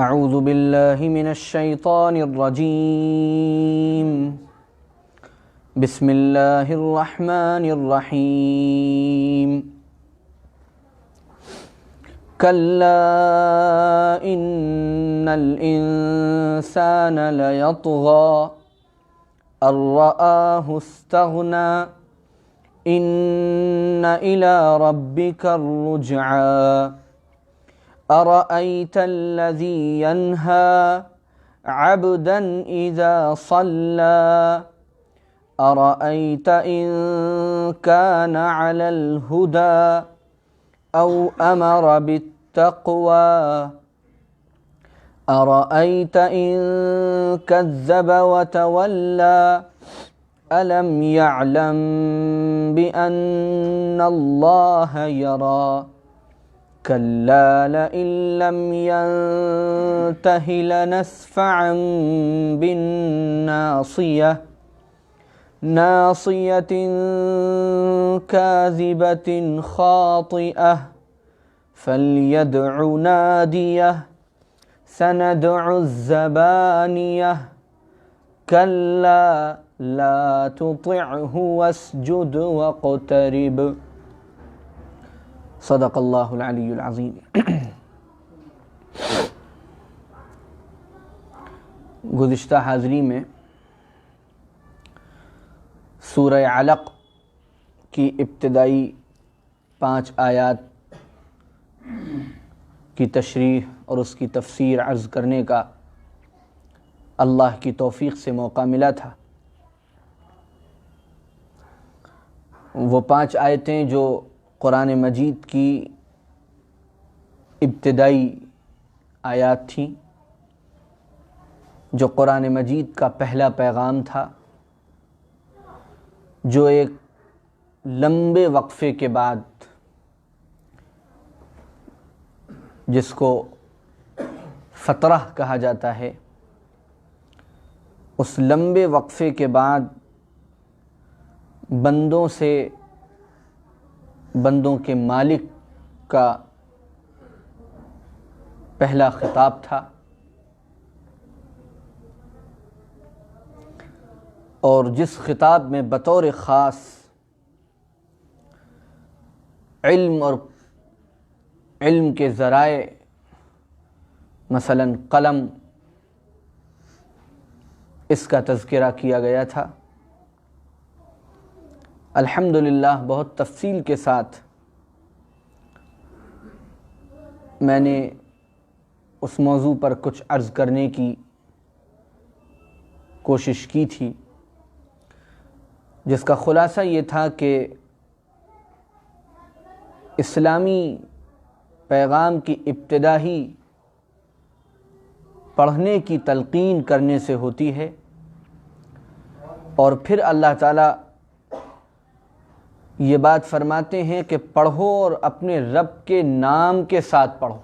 اعوذ باللہ من الشیطان الرجیم بسم اللہ الرحمن الرحیم کلا ان الانسان لیطغی ان رآہ استغنی ان الی ربک الرجعی أرأيت الذي ينهى عبدا إذا صلى أرأيت إن كان على الهدى أو أمر بالتقوى أرأيت إن كذب وتولى ألم يعلم بأن الله يرى كلا لئن لم ينته لنسفعا بالناصية ناصية كاذبة خاطئة فليدع ناديه سندع الزبانية كلا لا تطعه واسجد واقترب صدق اللہ العلی العظیم۔ گزشتہ حاضری میں سورہ علق کی ابتدائی 5 آیات کی تشریح اور اس کی تفسیر عرض کرنے کا اللہ کی توفیق سے موقع ملا تھا۔ وہ 5 آیتیں جو قرآن مجید کی ابتدائی آیات تھیں، جو قرآن مجید کا پہلا پیغام تھا، جو ایک لمبے وقفے کے بعد، جس کو فترہ کہا جاتا ہے، اس لمبے وقفے کے بعد بندوں کے مالک کا پہلا خطاب تھا، اور جس خطاب میں بطور خاص علم کے ذرائع مثلا قلم، اس کا تذکرہ کیا گیا تھا۔ الحمدللہ بہت تفصیل کے ساتھ میں نے اس موضوع پر کچھ عرض کرنے کی کوشش کی تھی، جس کا خلاصہ یہ تھا کہ اسلامی پیغام کی ابتدا ہی پڑھنے کی تلقین کرنے سے ہوتی ہے، اور پھر اللہ تعالیٰ یہ بات فرماتے ہیں کہ پڑھو اور اپنے رب کے نام کے ساتھ پڑھو۔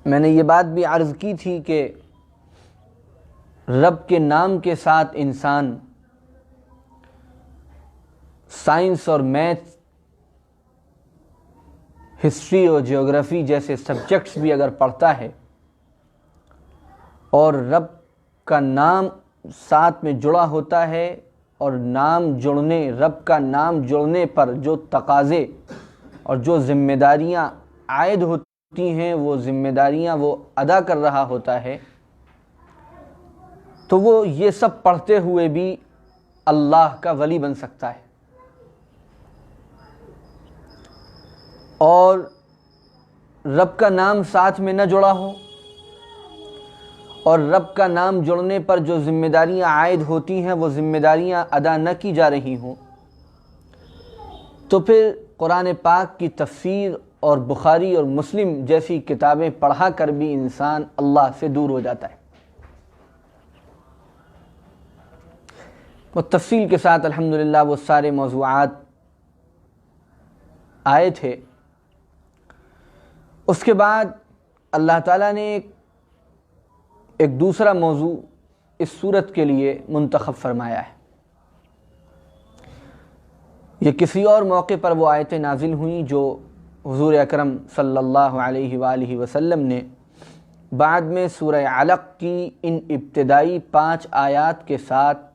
میں نے یہ بات بھی عرض کی تھی کہ رب کے نام کے ساتھ انسان سائنس اور میتھ، ہسٹری اور جیوگرافی جیسے سبجیکٹس بھی اگر پڑھتا ہے اور رب کا نام ساتھ میں جڑا ہوتا ہے، اور رب کا نام جڑنے پر جو تقاضے اور جو ذمہ داریاں عائد ہوتی ہیں، وہ ذمہ داریاں وہ ادا کر رہا ہوتا ہے، تو وہ یہ سب پڑھتے ہوئے بھی اللہ کا ولی بن سکتا ہے۔ اور رب کا نام ساتھ میں نہ جڑا ہو، اور رب کا نام جڑنے پر جو ذمہ داریاں عائد ہوتی ہیں وہ ذمہ داریاں ادا نہ کی جا رہی ہوں، تو پھر قرآن پاک کی تفسیر اور بخاری اور مسلم جیسی کتابیں پڑھا کر بھی انسان اللہ سے دور ہو جاتا ہے۔ وہ تفصیل کے ساتھ الحمدللہ وہ سارے موضوعات آئے تھے۔ اس کے بعد اللہ تعالیٰ نے ایک دوسرا موضوع اس صورت کے لیے منتخب فرمایا ہے۔ یہ کسی اور موقع پر وہ آیتیں نازل ہوئیں جو حضور اکرم صلی اللہ علیہ وآلہ وسلم نے بعد میں سورہ علق کی ان ابتدائی 5 آیات کے ساتھ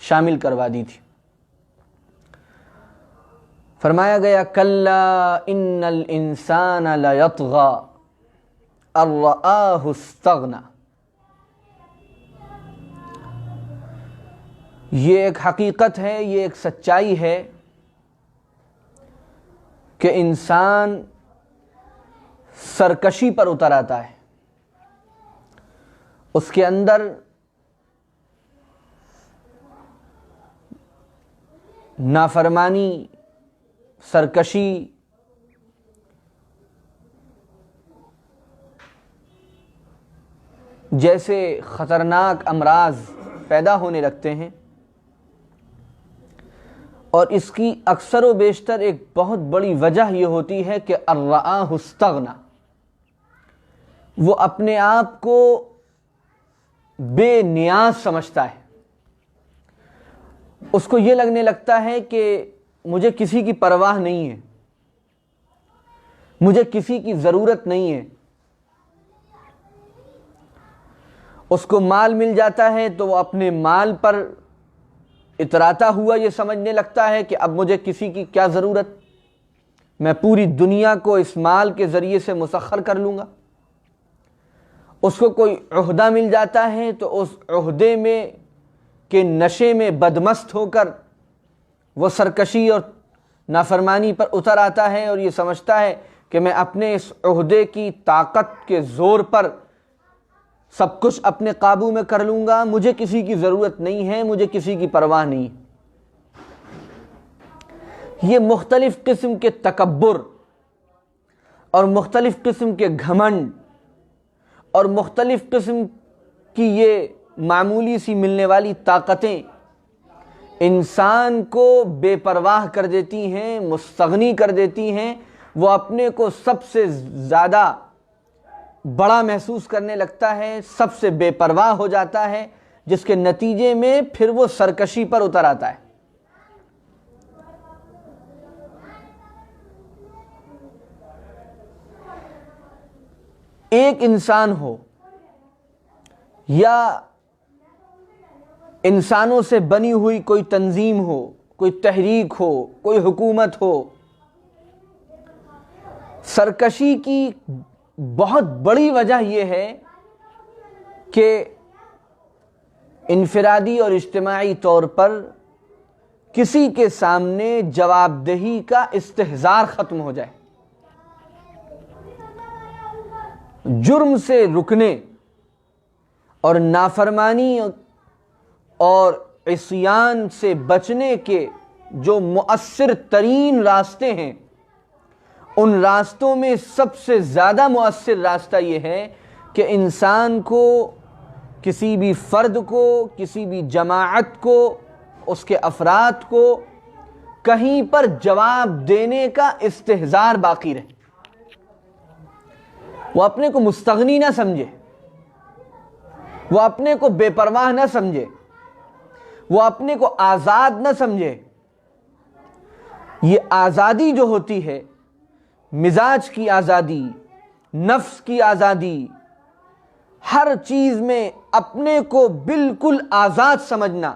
شامل کروا دی تھی۔ فرمایا گیا کلا ان الانسان لیطغی ان رآہ استغنی۔ یہ ایک حقیقت ہے، یہ ایک سچائی ہے کہ انسان سرکشی پر اتر آتا ہے، اس کے اندر نافرمانی، سرکشی، جیسے خطرناک امراض پیدا ہونے لگتے ہیں، اور اس کی اکثر و بیشتر ایک بہت بڑی وجہ یہ ہوتی ہے کہ الرآہ استغنی، وہ اپنے آپ کو بے نیاز سمجھتا ہے، اس کو یہ لگنے لگتا ہے کہ مجھے کسی کی پرواہ نہیں ہے، مجھے کسی کی ضرورت نہیں ہے۔ اس کو مال مل جاتا ہے تو وہ اپنے مال پر اتراتا ہوا یہ سمجھنے لگتا ہے کہ اب مجھے کسی کی کیا ضرورت، میں پوری دنیا کو اس مال کے ذریعے سے مسخر کر لوں گا۔ اس کو کوئی عہدہ مل جاتا ہے تو اس عہدے میں کے نشے میں بدمست ہو کر وہ سرکشی اور نافرمانی پر اتر آتا ہے، اور یہ سمجھتا ہے کہ میں اپنے اس عہدے کی طاقت کے زور پر سب کچھ اپنے قابو میں کر لوں گا، مجھے کسی کی ضرورت نہیں ہے، مجھے کسی کی پرواہ نہیں۔ یہ مختلف قسم کے تکبر اور مختلف قسم کے گھمنڈ اور مختلف قسم کی یہ معمولی سی ملنے والی طاقتیں انسان کو بے پرواہ کر دیتی ہیں، مستغنی کر دیتی ہیں، وہ اپنے کو سب سے زیادہ بڑا محسوس کرنے لگتا ہے، سب سے بے پرواہ ہو جاتا ہے، جس کے نتیجے میں پھر وہ سرکشی پر اتر آتا ہے۔ ایک انسان ہو یا انسانوں سے بنی ہوئی کوئی تنظیم ہو، کوئی تحریک ہو، کوئی حکومت ہو، سرکشی کی بہت بڑی وجہ یہ ہے کہ انفرادی اور اجتماعی طور پر کسی کے سامنے جواب دہی کا استحضار ختم ہو جائے، جرم سے رکنے اور نافرمانی اور عصیان سے بچنے کے جو مؤثر ترین راستے ہیں، ان راستوں میں سب سے زیادہ مؤثر راستہ یہ ہے کہ انسان کو، کسی بھی فرد کو، کسی بھی جماعت کو، اس کے افراد کو کہیں پر جواب دینے کا استحضار باقی رہے، وہ اپنے کو مستغنی نہ سمجھے، وہ اپنے کو بے پرواہ نہ سمجھے، وہ اپنے کو آزاد نہ سمجھے۔ یہ آزادی جو ہوتی ہے، مزاج کی آزادی، نفس کی آزادی، ہر چیز میں اپنے کو بالکل آزاد سمجھنا،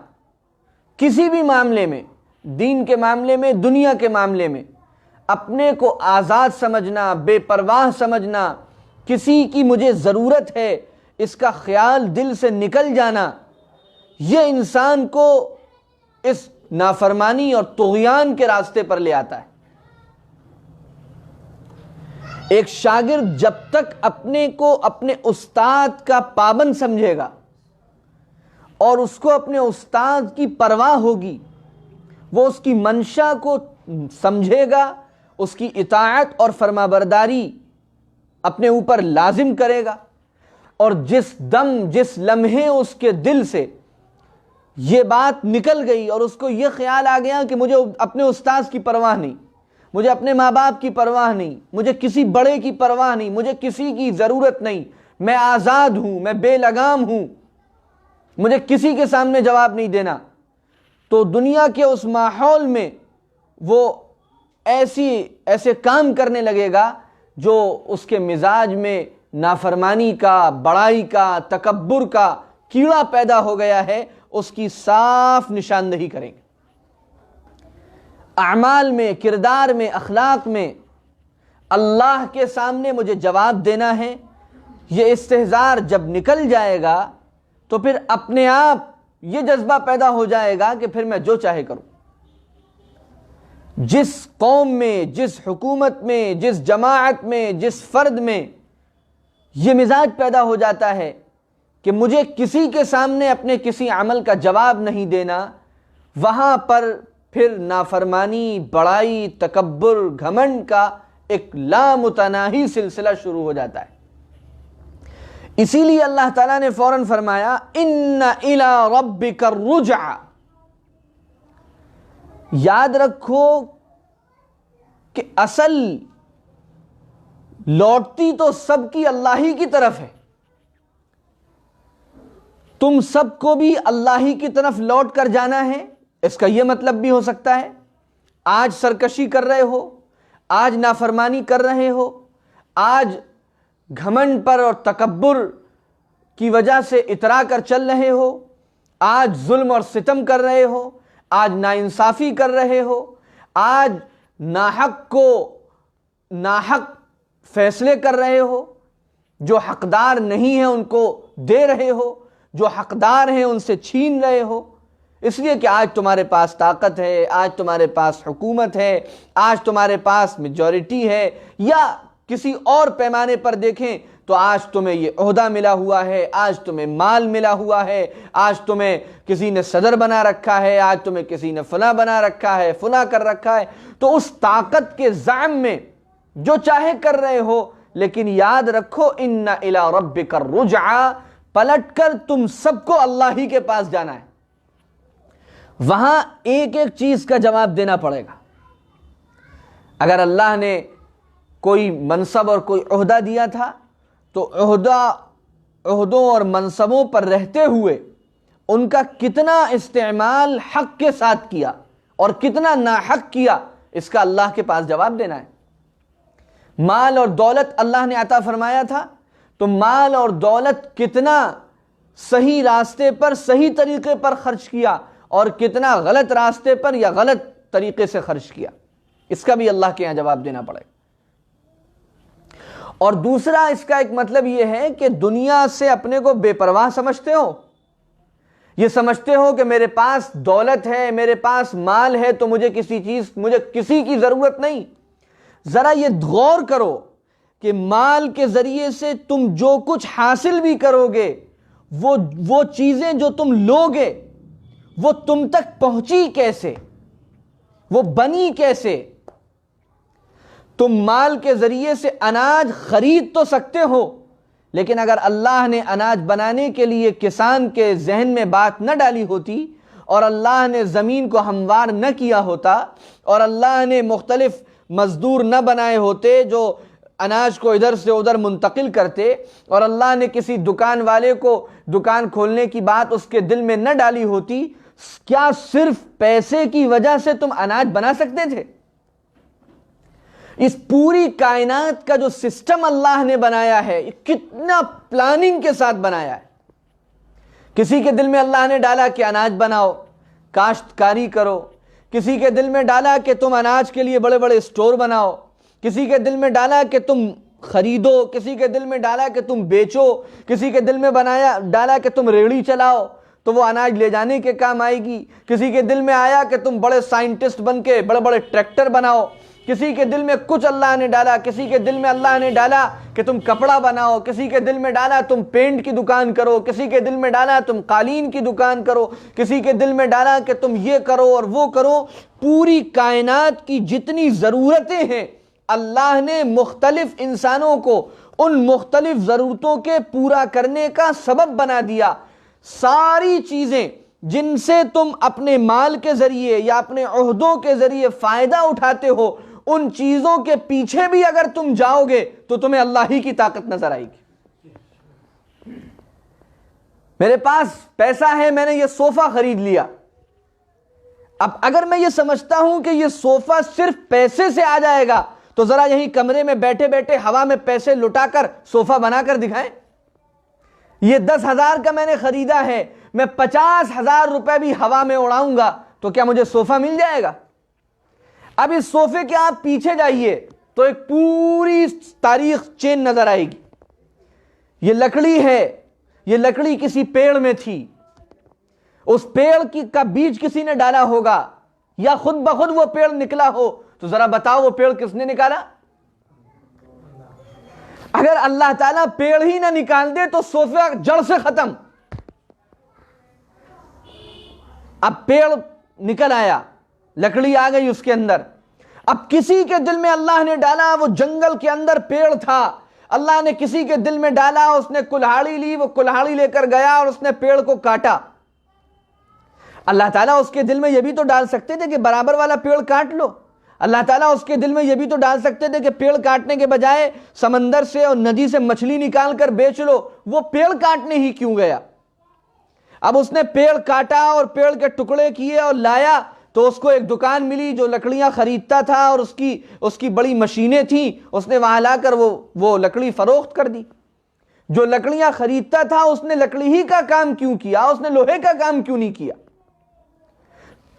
کسی بھی معاملے میں، دین کے معاملے میں، دنیا کے معاملے میں اپنے کو آزاد سمجھنا، بے پرواہ سمجھنا، کسی کی مجھے ضرورت ہے اس کا خیال دل سے نکل جانا، یہ انسان کو اس نافرمانی اور طغیان کے راستے پر لے آتا ہے۔ ایک شاگرد جب تک اپنے کو اپنے استاد کا پابند سمجھے گا اور اس کو اپنے استاد کی پرواہ ہوگی، وہ اس کی منشا کو سمجھے گا، اس کی اطاعت اور فرمانبرداری اپنے اوپر لازم کرے گا، اور جس دم، جس لمحے اس کے دل سے یہ بات نکل گئی اور اس کو یہ خیال آ گیا کہ مجھے اپنے استاذ کی پرواہ نہیں، مجھے اپنے ماں باپ کی پرواہ نہیں، مجھے کسی بڑے کی پرواہ نہیں، مجھے کسی کی ضرورت نہیں، میں آزاد ہوں، میں بے لگام ہوں، مجھے کسی کے سامنے جواب نہیں دینا، تو دنیا کے اس ماحول میں وہ ایسے کام کرنے لگے گا جو اس کے مزاج میں نافرمانی کا، بڑائی کا، تکبر کا کیڑا پیدا ہو گیا ہے، اس کی صاف نشاندہی کریں گے۔ اعمال میں، کردار میں، اخلاق میں اللہ کے سامنے مجھے جواب دینا ہے، یہ استحضار جب نکل جائے گا تو پھر اپنے آپ یہ جذبہ پیدا ہو جائے گا کہ پھر میں جو چاہے کروں۔ جس قوم میں، جس حکومت میں، جس جماعت میں، جس فرد میں یہ مزاج پیدا ہو جاتا ہے کہ مجھے کسی کے سامنے اپنے کسی عمل کا جواب نہیں دینا، وہاں پر پھر نافرمانی، بڑائی، تکبر، گھمنڈ کا ایک لامتناہی سلسلہ شروع ہو جاتا ہے۔ اسی لیے اللہ تعالیٰ نے فوراً فرمایا ان الی ربک الرجع۔ یاد رکھو کہ اصل لوٹتی تو سب کی اللہ ہی کی طرف ہے، تم سب کو بھی اللہ ہی کی طرف لوٹ کر جانا ہے۔ اس کا یہ مطلب بھی ہو سکتا ہے آج سرکشی کر رہے ہو، آج نافرمانی کر رہے ہو، آج گھمنڈ پر اور تکبر کی وجہ سے اترا کر چل رہے ہو، آج ظلم اور ستم کر رہے ہو، آج ناانصافی کر رہے ہو، آج ناحق فیصلے کر رہے ہو، جو حقدار نہیں ہیں ان کو دے رہے ہو، جو حقدار ہیں ان سے چھین رہے ہو، اس لیے کہ آج تمہارے پاس طاقت ہے، آج تمہارے پاس حکومت ہے، آج تمہارے پاس میجورٹی ہے، یا کسی اور پیمانے پر دیکھیں تو آج تمہیں یہ عہدہ ملا ہوا ہے، آج تمہیں مال ملا ہوا ہے، آج تمہیں کسی نے صدر بنا رکھا ہے، آج تمہیں کسی نے فلاں بنا رکھا ہے، فلاں کر رکھا ہے، تو اس طاقت کے زعم میں جو چاہے کر رہے ہو، لیکن یاد رکھو ان الی ربک الرجع، پلٹ کر تم سب کو اللہ ہی کے پاس جانا ہے۔ وہاں ایک ایک چیز کا جواب دینا پڑے گا۔ اگر اللہ نے کوئی منصب اور کوئی عہدہ دیا تھا تو عہدوں اور منصبوں پر رہتے ہوئے ان کا کتنا استعمال حق کے ساتھ کیا اور کتنا ناحق کیا، اس کا اللہ کے پاس جواب دینا ہے۔ مال اور دولت اللہ نے عطا فرمایا تھا تو مال اور دولت کتنا صحیح راستے پر، صحیح طریقے پر خرچ کیا اور کتنا غلط راستے پر یا غلط طریقے سے خرچ کیا، اس کا بھی اللہ کے یہاں جواب دینا پڑے گا۔ اور دوسرا اس کا ایک مطلب یہ ہے کہ دنیا سے اپنے کو بے پرواہ سمجھتے ہو، یہ سمجھتے ہو کہ میرے پاس دولت ہے، میرے پاس مال ہے تو مجھے کسی کی ضرورت نہیں۔ ذرا یہ غور کرو کہ مال کے ذریعے سے تم جو کچھ حاصل بھی کرو گے، وہ چیزیں جو تم لوگے وہ تم تک پہنچی کیسے، وہ بنی کیسے؟ تم مال کے ذریعے سے اناج خرید تو سکتے ہو، لیکن اگر اللہ نے اناج بنانے کے لیے کسان کے ذہن میں بات نہ ڈالی ہوتی اور اللہ نے زمین کو ہموار نہ کیا ہوتا اور اللہ نے مختلف مزدور نہ بنائے ہوتے جو اناج کو ادھر سے ادھر منتقل کرتے، اور اللہ نے کسی دکان والے کو دکان کھولنے کی بات اس کے دل میں نہ ڈالی ہوتی، کیا صرف پیسے کی وجہ سے تم اناج بنا سکتے تھے؟ اس پوری کائنات کا جو سسٹم اللہ نے بنایا ہے، کتنا پلاننگ کے ساتھ بنایا ہے۔ کسی کے دل میں اللہ نے ڈالا کہ اناج بناؤ، کاشتکاری کرو، کسی کے دل میں ڈالا کہ تم اناج کے لیے بڑے بڑے اسٹور بناؤ، کسی کے دل میں ڈالا کہ تم خریدو، کسی کے دل میں ڈالا کہ تم بیچو، کسی کے دل میں ڈالا کہ تم ریڑھی چلاؤ تو وہ اناج لے جانے کے کام آئے گی، کسی کے دل میں آیا کہ تم بڑے سائنٹسٹ بن کے بڑے بڑے ٹریکٹر بناؤ، کسی کے دل میں کچھ اللہ نے ڈالا، کسی کے دل میں اللہ نے ڈالا کہ تم کپڑا بناؤ، کسی کے دل میں ڈالا تم پینٹ کی دکان کرو، کسی کے دل میں ڈالا تم قالین کی دکان کرو، کسی کے دل میں ڈالا کہ تم یہ کرو اور وہ کرو۔ پوری کائنات کی جتنی ضرورتیں ہیں اللہ نے مختلف انسانوں کو ان مختلف ضرورتوں کے پورا کرنے کا سبب بنا دیا۔ ساری چیزیں جن سے تم اپنے مال کے ذریعے یا اپنے عہدوں کے ذریعے فائدہ اٹھاتے ہو، ان چیزوں کے پیچھے بھی اگر تم جاؤ گے تو تمہیں اللہ ہی کی طاقت نظر آئے گی۔ میرے پاس پیسہ ہے، میں نے یہ صوفہ خرید لیا، اب اگر میں یہ سمجھتا ہوں کہ یہ صوفہ صرف پیسے سے آ جائے گا تو ذرا یہیں کمرے میں بیٹھے بیٹھے ہوا میں پیسے لٹا کر صوفہ بنا کر دکھائیں. یہ 10,000 کا میں نے خریدا ہے, میں 50,000 روپے بھی ہوا میں اڑاؤں گا تو کیا مجھے صوفہ مل جائے گا؟ اب اس صوفے کے آپ پیچھے جائیے تو ایک پوری تاریخ چین نظر آئے گی. یہ لکڑی ہے, یہ لکڑی کسی پیڑ میں تھی, اس پیڑ کا بیج کسی نے ڈالا ہوگا یا خود بخود وہ پیڑ نکلا ہو, تو ذرا بتاؤ وہ پیڑ کس نے نکالا؟ اگر اللہ تعالیٰ پیڑ ہی نہ نکال دے تو صوفہ جڑ سے ختم. اب پیڑ نکل آیا, لکڑی آ گئی اس کے اندر. اب کسی کے دل میں اللہ نے ڈالا, وہ جنگل کے اندر پیڑ تھا, اللہ نے کسی کے دل میں ڈالا, اس نے کلہاڑی لی, وہ کلہاڑی لے کر گیا اور اس نے پیڑ کو کاٹا. اللہ تعالیٰ اس کے دل میں یہ بھی تو ڈال سکتے تھے کہ برابر والا پیڑ کاٹ لو. اللہ تعالیٰ اس کے دل میں یہ بھی تو ڈال سکتے تھے کہ پیڑ کاٹنے کے بجائے سمندر سے اور ندی سے مچھلی نکال کر بیچ لو. وہ پیڑ کاٹنے ہی کیوں گیا؟ اب اس نے پیڑ کاٹا اور پیڑ کے ٹکڑے کیے اور لایا تو اس کو ایک دکان ملی جو لکڑیاں خریدتا تھا اور اس کی بڑی مشینیں تھیں, اس نے وہاں لا کر وہ لکڑی فروخت کر دی. جو لکڑیاں خریدتا تھا اس نے لکڑی ہی کا کام کیوں کیا, اس نے لوہے کا کام کیوں نہیں کیا؟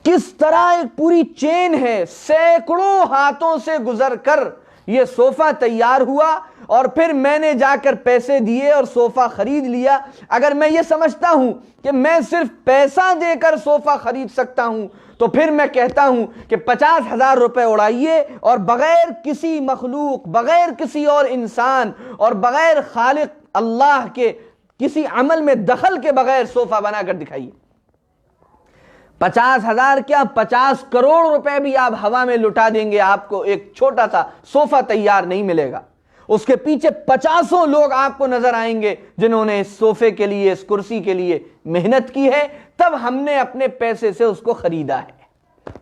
کس طرح ایک پوری چین ہے, سینکڑوں ہاتھوں سے گزر کر یہ صوفہ تیار ہوا اور پھر میں نے جا کر پیسے دیے اور صوفہ خرید لیا. اگر میں یہ سمجھتا ہوں کہ میں صرف پیسہ دے کر صوفہ خرید سکتا ہوں تو پھر میں کہتا ہوں کہ 50,000 روپے اڑائیے اور بغیر کسی مخلوق, بغیر کسی اور انسان اور بغیر خالق اللہ کے کسی عمل میں دخل کے بغیر صوفہ بنا کر دکھائیے. 50,000 کیا 50 کروڑ روپے بھی آپ ہوا میں لٹا دیں گے, آپ کو ایک چھوٹا سا صوفہ تیار نہیں ملے گا. اس کے پیچھے 50 لوگ آپ کو نظر آئیں گے جنہوں نے اس صوفے کے لیے, اس کرسی کے لیے محنت کی ہے, تب ہم نے اپنے پیسے سے اس کو خریدا ہے.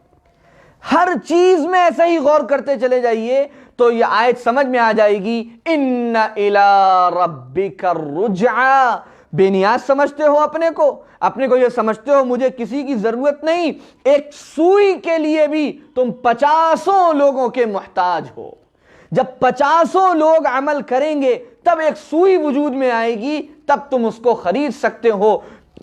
ہر چیز میں ایسا ہی غور کرتے چلے جائیے تو یہ آیت سمجھ میں آ جائے گی. ان الی ربک الرجعی. بے نیاز سمجھتے ہو اپنے کو یہ سمجھتے ہو مجھے کسی کی ضرورت نہیں, ایک سوئی کے لیے بھی تم 50 لوگوں کے محتاج ہو. جب 50 لوگ عمل کریں گے تب ایک سوئی وجود میں آئے گی, تب تم اس کو خرید سکتے ہو.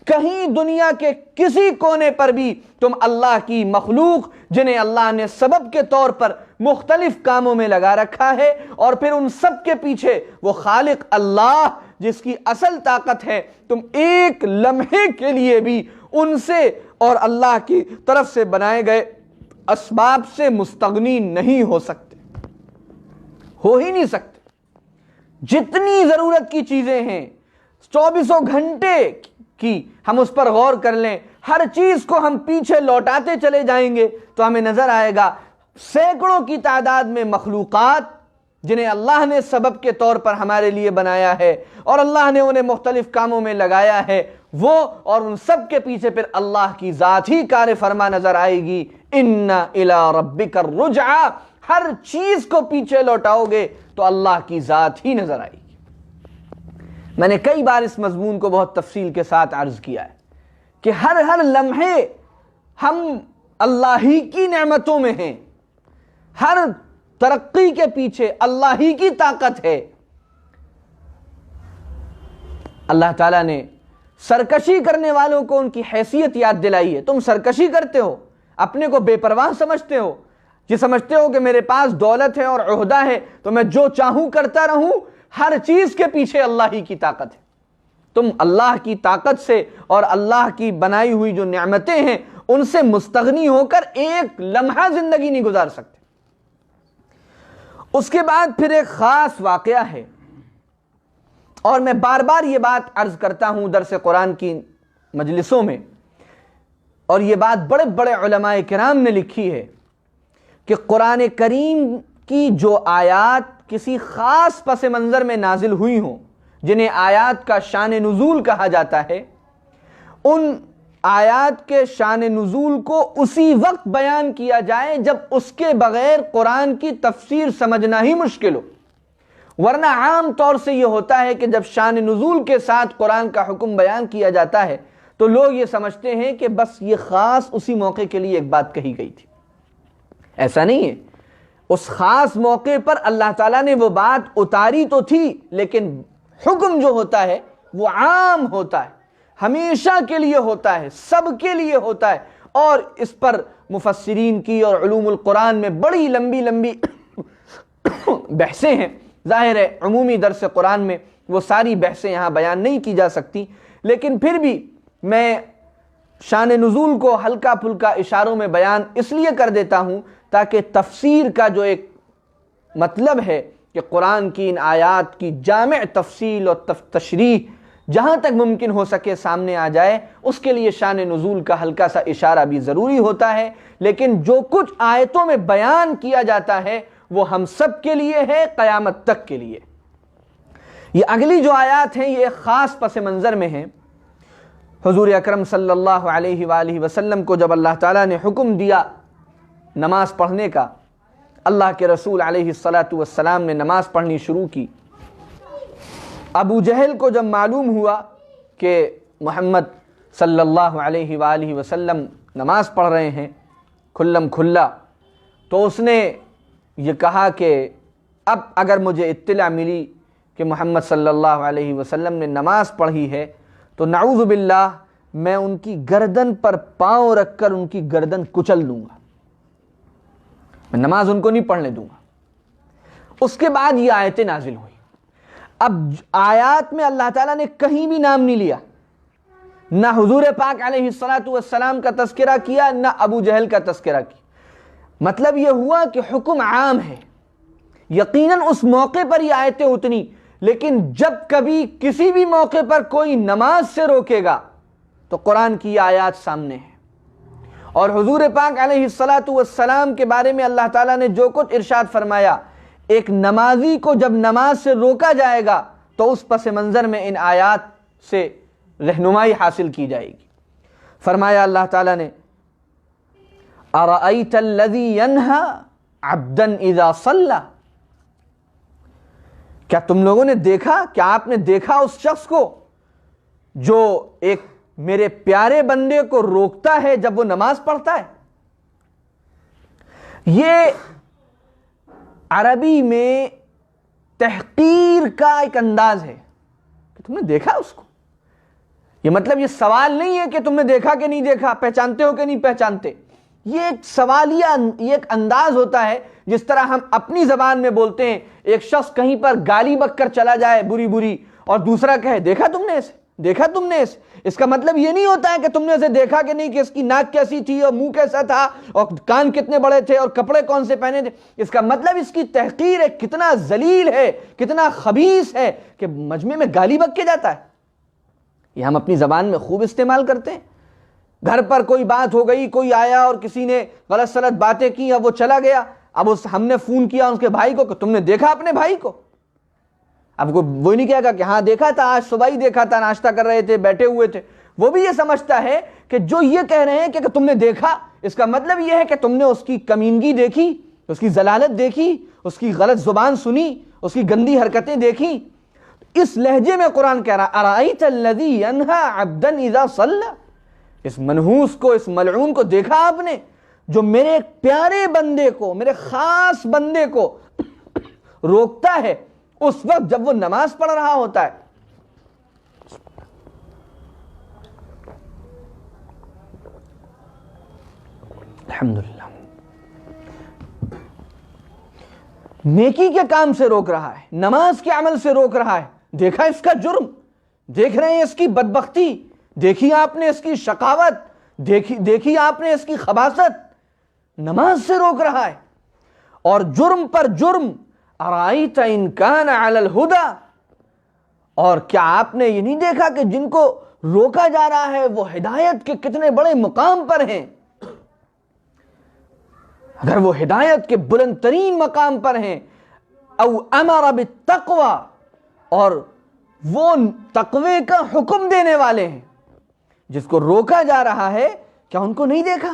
کہیں دنیا کے کسی کونے پر بھی تم اللہ کی مخلوق جنہیں اللہ نے سبب کے طور پر مختلف کاموں میں لگا رکھا ہے اور پھر ان سب کے پیچھے وہ خالق اللہ جس کی اصل طاقت ہے, تم ایک لمحے کے لیے بھی ان سے اور اللہ کی طرف سے بنائے گئے اسباب سے مستغنی نہیں ہو سکتے, ہو ہی نہیں سکتے. جتنی ضرورت کی چیزیں ہیں 24 گھنٹے کی, ہم اس پر غور کر لیں, ہر چیز کو ہم پیچھے لوٹاتے چلے جائیں گے تو ہمیں نظر آئے گا سینکڑوں کی تعداد میں مخلوقات جنہیں اللہ نے سبب کے طور پر ہمارے لیے بنایا ہے اور اللہ نے انہیں مختلف کاموں میں لگایا ہے, وہ اور ان سب کے پیچھے پھر اللہ کی ذات ہی کار فرما نظر آئے گی. ان الی ربک الرجعی. ہر چیز کو پیچھے لوٹاؤ گے تو اللہ کی ذات ہی نظر آئے گی. میں نے کئی بار اس مضمون کو بہت تفصیل کے ساتھ عرض کیا ہے کہ ہر لمحے ہم اللہ ہی کی نعمتوں میں ہیں, ہر ترقی کے پیچھے اللہ ہی کی طاقت ہے. اللہ تعالیٰ نے سرکشی کرنے والوں کو ان کی حیثیت یاد دلائی ہے. تم سرکشی کرتے ہو, اپنے کو بے پرواہ سمجھتے ہو, یہ سمجھتے ہو کہ میرے پاس دولت ہے اور عہدہ ہے تو میں جو چاہوں کرتا رہوں. ہر چیز کے پیچھے اللہ ہی کی طاقت ہے. تم اللہ کی طاقت سے اور اللہ کی بنائی ہوئی جو نعمتیں ہیں ان سے مستغنی ہو کر ایک لمحہ زندگی نہیں گزار سکتے. اس کے بعد پھر ایک خاص واقعہ ہے, اور میں بار بار یہ بات عرض کرتا ہوں درس قرآن کی مجلسوں میں, اور یہ بات بڑے بڑے علماء کرام نے لکھی ہے کہ قرآن کریم کی جو آیات کسی خاص پس منظر میں نازل ہوئی ہوں, جنہیں آیات کا شان نزول کہا جاتا ہے, ان آیات کے شان نزول کو اسی وقت بیان کیا جائے جب اس کے بغیر قرآن کی تفسیر سمجھنا ہی مشکل ہو. ورنہ عام طور سے یہ ہوتا ہے کہ جب شان نزول کے ساتھ قرآن کا حکم بیان کیا جاتا ہے تو لوگ یہ سمجھتے ہیں کہ بس یہ خاص اسی موقع کے لیے ایک بات کہی گئی تھی. ایسا نہیں ہے. اس خاص موقع پر اللہ تعالیٰ نے وہ بات اتاری تو تھی، لیکن حکم جو ہوتا ہے وہ عام ہوتا ہے، ہمیشہ کے لیے ہوتا ہے، سب کے لیے ہوتا ہے. اور اس پر مفسرین کی اور علوم القرآن میں بڑی لمبی لمبی بحثیں ہیں. ظاہر ہے عمومی درس قرآن میں وہ ساری بحثیں یہاں بیان نہیں کی جا سکتی، لیکن پھر بھی میں شان نزول کو ہلکا پھلکا اشاروں میں بیان اس لیے کر دیتا ہوں تاکہ تفسیر کا جو ایک مطلب ہے کہ قرآن کی ان آیات کی جامع تفصیل اور تشریح جہاں تک ممکن ہو سکے سامنے آ جائے. اس کے لیے شان نزول کا ہلکا سا اشارہ بھی ضروری ہوتا ہے. لیکن جو کچھ آیتوں میں بیان کیا جاتا ہے وہ ہم سب کے لیے ہے، قیامت تک کے لیے. یہ اگلی جو آیات ہیں یہ ایک خاص پس منظر میں ہیں. حضور اکرم صلی اللہ علیہ وآلہ وسلم کو جب اللہ تعالیٰ نے حکم دیا نماز پڑھنے کا، اللہ کے رسول علیہ الصلاۃ والسلام نے نماز پڑھنی شروع کی. ابو جہل کو جب معلوم ہوا کہ محمد صلی اللہ علیہ وآلہ وسلم نماز پڑھ رہے ہیں کھلم کھلا، تو اس نے یہ کہا کہ اب اگر مجھے اطلاع ملی کہ محمد صلی اللہ علیہ وسلم نے نماز پڑھی ہے تو نعوذ باللہ میں ان کی گردن پر پاؤں رکھ کر ان کی گردن کچل دوں گا، میں نماز ان کو نہیں پڑھنے دوں گا. اس کے بعد یہ آیتیں نازل ہوئی. اب آیات میں اللہ تعالیٰ نے کہیں بھی نام نہیں لیا، نہ حضور پاک علیہ الصلاۃ والسلام کا تذکرہ کیا، نہ ابو جہل کا تذکرہ کیا. مطلب یہ ہوا کہ حکم عام ہے. یقیناً اس موقع پر یہ آیتیں اتنی، لیکن جب کبھی کسی بھی موقع پر کوئی نماز سے روکے گا تو قرآن کی یہ آیات سامنے ہے. اور حضور پاک علیہ الصلاۃ والسلام کے بارے میں اللہ تعالیٰ نے جو کچھ ارشاد فرمایا، ایک نمازی کو جب نماز سے روکا جائے گا تو اس پس منظر میں ان آیات سے رہنمائی حاصل کی جائے گی. فرمایا اللہ تعالیٰ نے اَرَأَيْتَ الَّذِي يَنْهَا عَبْدًا إِذَا صَلَّى، کیا تم لوگوں نے دیکھا، کیا آپ نے دیکھا اس شخص کو جو ایک میرے پیارے بندے کو روکتا ہے جب وہ نماز پڑھتا ہے؟ یہ عربی میں تحقیر کا ایک انداز ہے کہ تم نے دیکھا اس کو. یہ مطلب یہ سوال نہیں ہے کہ تم نے دیکھا کہ نہیں دیکھا، پہچانتے ہو کہ نہیں پہچانتے. یہ ایک سوالیہ، یہ ایک انداز ہوتا ہے جس طرح ہم اپنی زبان میں بولتے ہیں. ایک شخص کہیں پر گالی بک کر چلا جائے بری بری اور دوسرا کہے دیکھا تم نے اسے، دیکھا تم نے اسے. اس کا مطلب یہ نہیں ہوتا ہے کہ تم نے اسے دیکھا کہ نہیں، کہ اس کی ناک کیسی تھی اور منہ کیسا تھا اور کان کتنے بڑے تھے اور کپڑے کون سے پہنے تھے. اس کا مطلب اس کی تحقیر ہے، کتنا ذلیل ہے، کتنا خبیث ہے کہ مجمع میں گالی بک کے جاتا ہے. یہ ہم اپنی زبان میں خوب استعمال کرتے ہیں. گھر پر کوئی بات ہو گئی، کوئی آیا اور کسی نے غلط سلط باتیں کی اور وہ چلا گیا. اب ہم نے فون کیا اس کے بھائی کو کہ تم نے دیکھا اپنے بھائی کو. اب وہ نہیں کہے گا کہ ہاں دیکھا تھا، آج صبح ہی دیکھا تھا، ناشتہ کر رہے تھے، بیٹھے ہوئے تھے. وہ بھی یہ سمجھتا ہے کہ جو یہ کہہ رہے ہیں کہ تم نے دیکھا، اس کا مطلب یہ ہے کہ تم نے اس کی کمینگی دیکھی، اس کی ضلالت دیکھی، اس کی غلط زبان سنی، اس کی گندی حرکتیں دیکھی. اس لہجے میں قرآن کہہ رہا اَرَأَيْتَ الَّذِي يَنْهَا عَبْدًا إِذَا صَلَّى، اس منحوس کو، اس ملعون کو دیکھا آپ نے جو میرے پیارے بندے کو، میرے خاص بندے کو روکتا ہے اس وقت جب وہ نماز پڑھ رہا ہوتا ہے. الحمدللہ. نیکی کے کام سے روک رہا ہے، نماز کے عمل سے روک رہا ہے. دیکھا اس کا جرم، دیکھ رہے ہیں اس کی بدبختی، دیکھی آپ نے اس کی شقاوت، دیکھی آپ نے اس کی خباثت. نماز سے روک رہا ہے اور جرم پر جرم. ارائیت ان کان علی الہدی، اور کیا آپ نے یہ نہیں دیکھا کہ جن کو روکا جا رہا ہے وہ ہدایت کے کتنے بڑے مقام پر ہیں. اگر وہ ہدایت کے بلند ترین مقام پر ہیں، او امر بالتقوی، اور وہ تقوی کا حکم دینے والے ہیں، جس کو روکا جا رہا ہے کیا ان کو نہیں دیکھا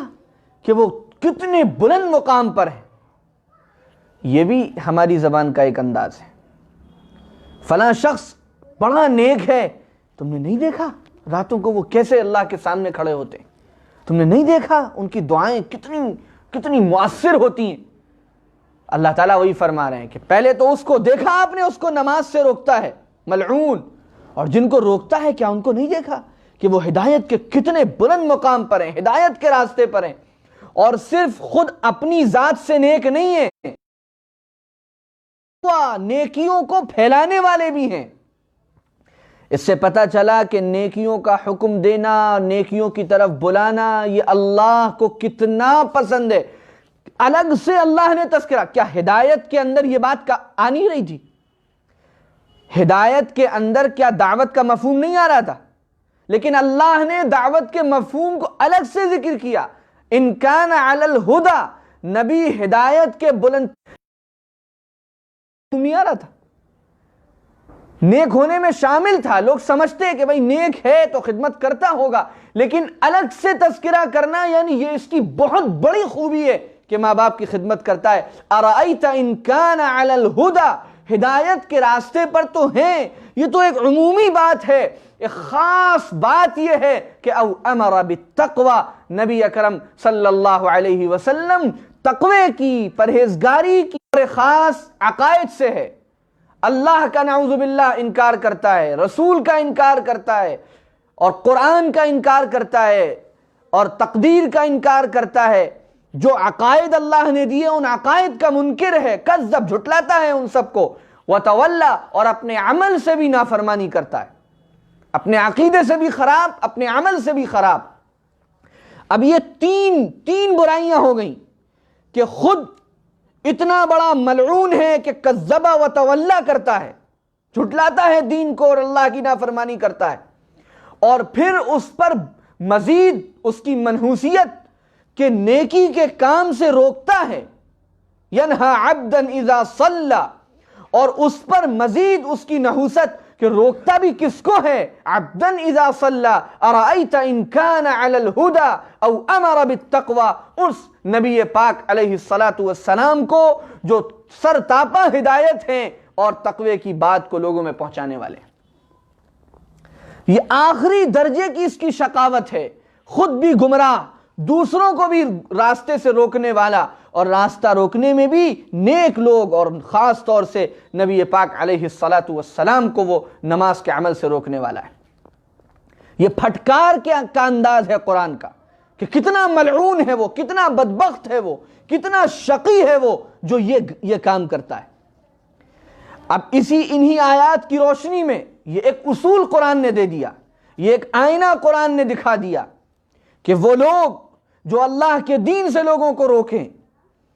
کہ وہ کتنے بلند مقام پر ہیں؟ یہ بھی ہماری زبان کا ایک انداز ہے. فلاں شخص بڑا نیک ہے، تم نے نہیں دیکھا راتوں کو وہ کیسے اللہ کے سامنے کھڑے ہوتے ہیں؟ تم نے نہیں دیکھا ان کی دعائیں کتنی مؤثر ہوتی ہیں؟ اللہ تعالیٰ وہی فرما رہے ہیں کہ پہلے تو اس کو دیکھا آپ نے، اس کو نماز سے روکتا ہے ملعون، اور جن کو روکتا ہے کیا ان کو نہیں دیکھا کہ وہ ہدایت کے کتنے بلند مقام پر ہیں، ہدایت کے راستے پر ہیں، اور صرف خود اپنی ذات سے نیک نہیں ہیں، نیکیوں کو پھیلانے والے بھی ہیں۔ اس سے پتہ چلا کہ نیکیوں کا حکم دینا، نیکیوں کی طرف بلانا، یہ اللہ کو کتنا پسند ہے۔ الگ سے اللہ نے تذکرہ کیا، ہدایت کے اندر یہ بات آ نہیں رہی تھی؟ ہدایت کے اندر کیا دعوت کا مفہوم نہیں آ رہا تھا؟ لیکن اللہ نے دعوت کے مفہوم کو الگ سے ذکر کیا۔ ان کان علی الہدی، نبی ہدایت کے بلند نہیں آ رہا تھا، نیک ہونے میں شامل تھا۔ لوگ سمجھتے ہیں کہ بھئی نیک ہے تو خدمت کرتا ہوگا، لیکن الگ سے تذکرہ کرنا یعنی یہ اس کی بہت بڑی خوبی ہے کہ ماں باپ کی خدمت کرتا ہے۔ ارأیت ان کان علی الہدی، ہدایت کے راستے پر تو ہیں، یہ تو ایک عمومی بات ہے۔ ایک خاص بات یہ ہے کہ او امر بالتقوی، نبی اکرم صلی اللہ علیہ وسلم تقوی کی، پرہیزگاری کی، اور خاص عقائد سے ہے۔ اللہ کا نعوذ باللہ انکار کرتا ہے، رسول کا انکار کرتا ہے، اور قرآن کا انکار کرتا ہے، اور تقدیر کا انکار کرتا ہے۔ جو عقائد اللہ نے دیے ان عقائد کا منکر ہے، کذب، جھٹلاتا ہے ان سب کو، وتولا، اور اپنے عمل سے بھی نافرمانی کرتا ہے، اپنے عقیدے سے بھی خراب، اپنے عمل سے بھی خراب۔ اب یہ تین برائیاں ہو گئیں کہ خود اتنا بڑا ملعون ہے کہ کذب و تولا کرتا ہے، جھٹلاتا ہے دین کو اور اللہ کی نافرمانی کرتا ہے، اور پھر اس پر مزید اس کی منحوسیت کہ نیکی کے کام سے روکتا ہے، ینہا عبدا اذا صلی، اور اس پر مزید اس کی نحوست کہ روکتا بھی کس کو ہے؟ عبدا اذا صلی، ارأیت ان کان علی الہدی او امر بالتقوی، اس نبی پاک علیہ السلام کو جو سر تاپا ہدایت ہیں اور تقوی کی بات کو لوگوں میں پہنچانے والے ہیں۔ یہ آخری درجے کی اس کی شقاوت ہے، خود بھی گمراہ، دوسروں کو بھی راستے سے روکنے والا، اور راستہ روکنے میں بھی نیک لوگ، اور خاص طور سے نبی پاک علیہ السلام کو وہ نماز کے عمل سے روکنے والا ہے۔ یہ پھٹکار کا انداز ہے قرآن کا کہ کتنا ملعون ہے وہ، کتنا بدبخت ہے وہ، کتنا شقی ہے وہ جو یہ کام کرتا ہے۔ اب انہی آیات کی روشنی میں یہ ایک اصول قرآن نے دے دیا، یہ ایک آئینہ قرآن نے دکھا دیا کہ وہ لوگ جو اللہ کے دین سے لوگوں کو روکیں،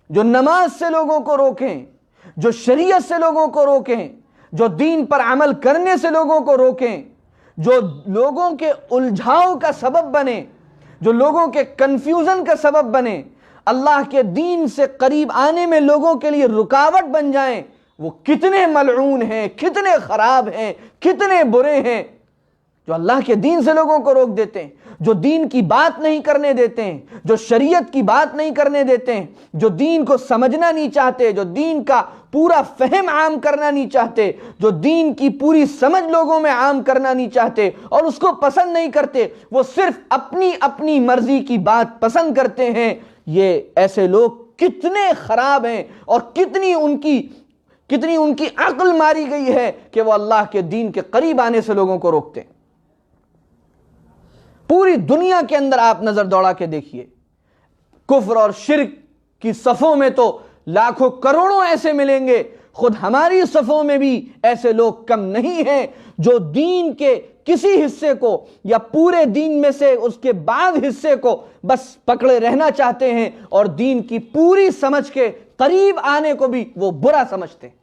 جو نماز سے لوگوں کو روکیں، جو شریعت سے لوگوں کو روکیں، جو دین پر عمل کرنے سے لوگوں کو روکیں، جو لوگوں کے الجھاؤ کا سبب بنے، جو لوگوں کے کنفیوژن کا سبب بنے، اللہ کے دین سے قریب آنے میں لوگوں کے لیے رکاوٹ بن جائیں، وہ کتنے ملعون ہیں، کتنے خراب ہیں، کتنے برے ہیں، جو اللہ کے دین سے لوگوں کو روک دیتے ہیں، جو دین کی بات نہیں کرنے دیتے ہیں، جو شریعت کی بات نہیں کرنے دیتے ہیں، جو دین کو سمجھنا نہیں چاہتے، جو دین کا پورا فہم عام کرنا نہیں چاہتے، جو دین کی پوری سمجھ لوگوں میں عام کرنا نہیں چاہتے اور اس کو پسند نہیں کرتے، وہ صرف اپنی مرضی کی بات پسند کرتے ہیں۔ یہ ایسے لوگ کتنے خراب ہیں، اور کتنی ان کی عقل ماری گئی ہے کہ وہ اللہ کے دین کے قریب آنے سے لوگوں کو روکتے ہیں۔ پوری دنیا کے اندر آپ نظر دوڑا کے دیکھیے، کفر اور شرک کی صفوں میں تو لاکھوں کروڑوں ایسے ملیں گے، خود ہماری صفوں میں بھی ایسے لوگ کم نہیں ہیں جو دین کے کسی حصے کو یا پورے دین میں سے اس کے بعض حصے کو بس پکڑے رہنا چاہتے ہیں، اور دین کی پوری سمجھ کے قریب آنے کو بھی وہ برا سمجھتے ہیں۔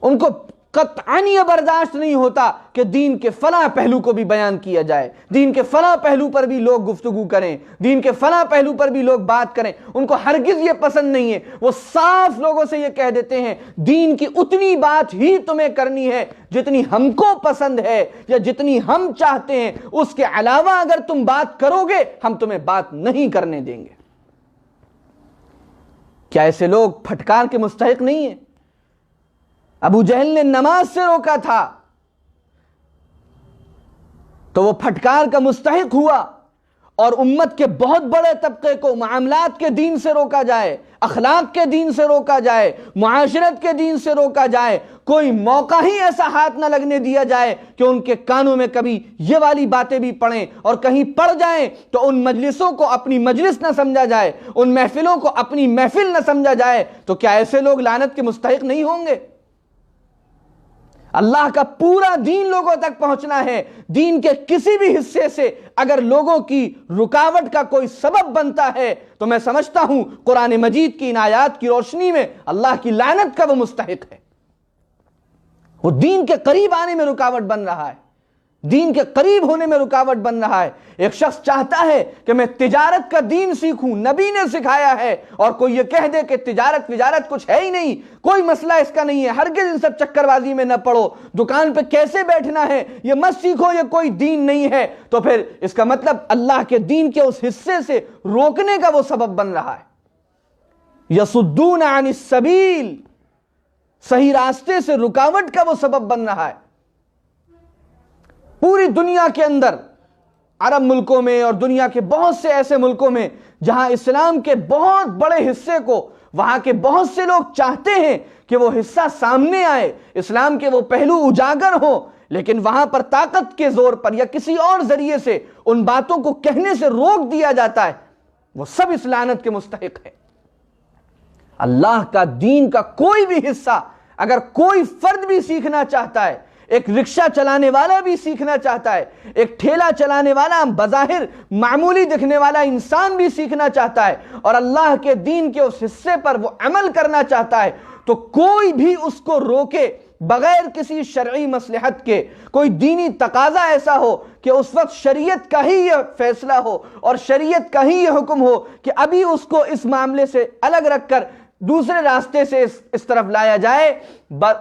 ان کو قطعاً یہ برداشت نہیں ہوتا کہ دین کے فلاں پہلو کو بھی بیان کیا جائے، دین کے فلاں پہلو پر بھی لوگ گفتگو کریں، دین کے فلاں پہلو پر بھی لوگ بات کریں، ان کو ہرگز یہ پسند نہیں ہے۔ وہ صاف لوگوں سے یہ کہہ دیتے ہیں دین کی اتنی بات ہی تمہیں کرنی ہے جتنی ہم کو پسند ہے یا جتنی ہم چاہتے ہیں، اس کے علاوہ اگر تم بات کرو گے ہم تمہیں بات نہیں کرنے دیں گے۔ کیا ایسے لوگ پھٹکار کے مستحق نہیں ہیں؟ ابو جہل نے نماز سے روکا تھا تو تو وہ پھٹکار کا مستحق ہوا، اور امت کے بہت بڑے طبقے کو معاملات کے دین سے روکا جائے، اخلاق کے دین سے روکا جائے، معاشرت کے دین سے روکا جائے، کوئی موقع ہی ایسا ہاتھ نہ لگنے دیا جائے کہ ان کے کانوں میں کبھی یہ والی باتیں بھی پڑیں، اور کہیں پڑ جائیں تو ان مجلسوں کو اپنی مجلس نہ سمجھا جائے، ان محفلوں کو اپنی محفل نہ سمجھا جائے، تو کیا ایسے لوگ لعنت کے مستحق نہیں ہوں گے؟ اللہ کا پورا دین لوگوں تک پہنچنا ہے، دین کے کسی بھی حصے سے اگر لوگوں کی رکاوٹ کا کوئی سبب بنتا ہے تو میں سمجھتا ہوں قرآن مجید کی ان آیات کی روشنی میں اللہ کی لعنت کا وہ مستحق ہے۔ وہ دین کے قریب آنے میں رکاوٹ بن رہا ہے، دین کے قریب ہونے میں رکاوٹ بن رہا ہے۔ ایک شخص چاہتا ہے کہ میں تجارت کا دین سیکھوں، نبی نے سکھایا ہے، اور کوئی یہ کہہ دے کہ تجارت کچھ ہے ہی نہیں، کوئی مسئلہ اس کا نہیں ہے، ہرگز ان سب چکر بازی میں نہ پڑو، دکان پہ کیسے بیٹھنا ہے یہ مت سیکھو، یہ کوئی دین نہیں ہے، تو پھر اس کا مطلب اللہ کے دین کے اس حصے سے روکنے کا وہ سبب بن رہا ہے۔ یصدون عن السبیل، صحیح راستے سے رکاوٹ کا وہ سبب بن رہا ہے۔ پوری دنیا کے اندر، عرب ملکوں میں اور دنیا کے بہت سے ایسے ملکوں میں جہاں اسلام کے بہت بڑے حصے کو وہاں کے بہت سے لوگ چاہتے ہیں کہ وہ حصہ سامنے آئے، اسلام کے وہ پہلو اجاگر ہوں، لیکن وہاں پر طاقت کے زور پر یا کسی اور ذریعے سے ان باتوں کو کہنے سے روک دیا جاتا ہے، وہ سب اس لعنت کے مستحق ہے۔ اللہ کا دین کا کوئی بھی حصہ اگر کوئی فرد بھی سیکھنا چاہتا ہے، ایک رکشہ چلانے والا بھی سیکھنا چاہتا ہے، ایک ٹھیلا چلانے والا بظاہر معمولی دکھنے والا انسان بھی سیکھنا چاہتا ہے، اور اللہ کے دین کے اس حصے پر وہ عمل کرنا چاہتا ہے، تو کوئی بھی اس کو روکے بغیر کسی شرعی مصلحت کے، کوئی دینی تقاضا ایسا ہو کہ اس وقت شریعت کا ہی یہ فیصلہ ہو اور شریعت کا ہی یہ حکم ہو کہ ابھی اس کو اس معاملے سے الگ رکھ کر دوسرے راستے سے اس طرف لایا جائے،